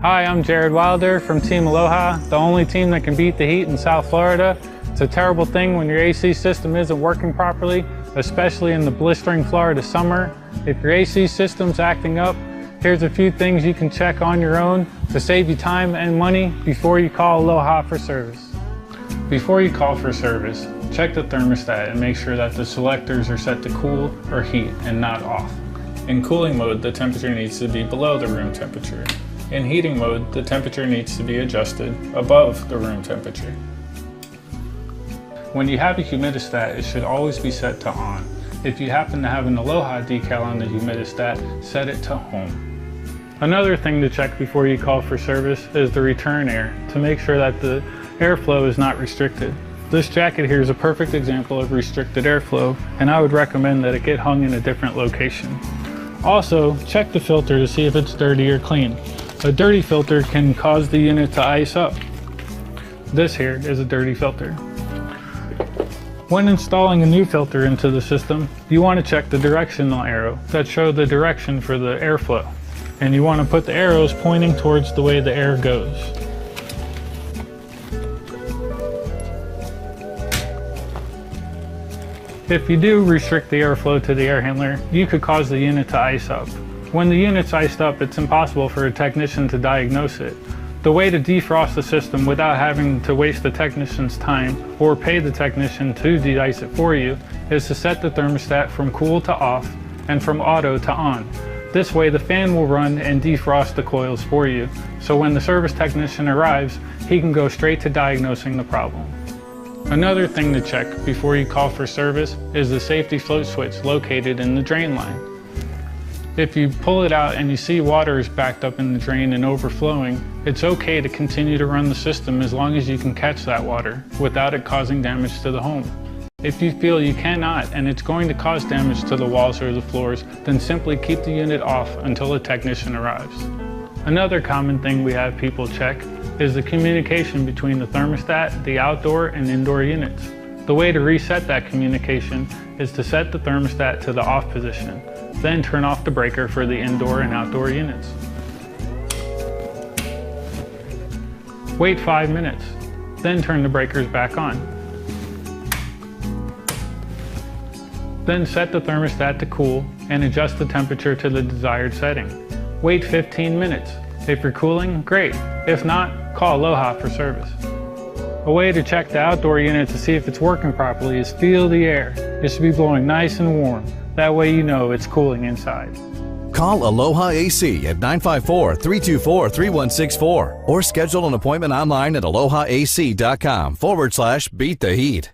Hi, I'm Jared Wilder from Team Aloha, the only team that can beat the heat in South Florida. It's a terrible thing when your AC system isn't working properly, especially in the blistering Florida summer. If your AC system's acting up, here's a few things you can check on your own to save you time and money before you call Aloha for service. Before you call for service, check the thermostat and make sure that the selectors are set to cool or heat and not off. In cooling mode, the temperature needs to be below the room temperature. In heating mode, the temperature needs to be adjusted above the room temperature. When you have a humidistat, it should always be set to on. If you happen to have an Aloha decal on the humidistat, set it to home. Another thing to check before you call for service is the return air, to make sure that the airflow is not restricted. This jacket here is a perfect example of restricted airflow, and I would recommend that it get hung in a different location. Also, check the filter to see if it's dirty or clean. A dirty filter can cause the unit to ice up. This here is a dirty filter. When installing a new filter into the system, you want to check the directional arrow that show the direction for the airflow. And you want to put the arrows pointing towards the way the air goes. If you do restrict the airflow to the air handler, you could cause the unit to ice up. When the unit's iced up, it's impossible for a technician to diagnose it. The way to defrost the system without having to waste the technician's time or pay the technician to de-ice it for you is to set the thermostat from cool to off and from auto to on. This way the fan will run and defrost the coils for you, so when the service technician arrives, he can go straight to diagnosing the problem. Another thing to check before you call for service is the safety float switch located in the drain line. If you pull it out and you see water is backed up in the drain and overflowing, it's okay to continue to run the system as long as you can catch that water without it causing damage to the home. If you feel you cannot and it's going to cause damage to the walls or the floors, then simply keep the unit off until a technician arrives. Another common thing we have people check is the communication between the thermostat, the outdoor and indoor units. The way to reset that communication is to set the thermostat to the off position, then turn off the breaker for the indoor and outdoor units. Wait 5 minutes, then turn the breakers back on. Then set the thermostat to cool and adjust the temperature to the desired setting. Wait 15 minutes. If you're cooling, great. If not, call Aloha for service. A way to check the outdoor unit to see if it's working properly is feel the air. It should be blowing nice and warm. That way you know it's cooling inside. Call Aloha AC at 954-324-3164 or schedule an appointment online at aloha.ac.com/beat the heat.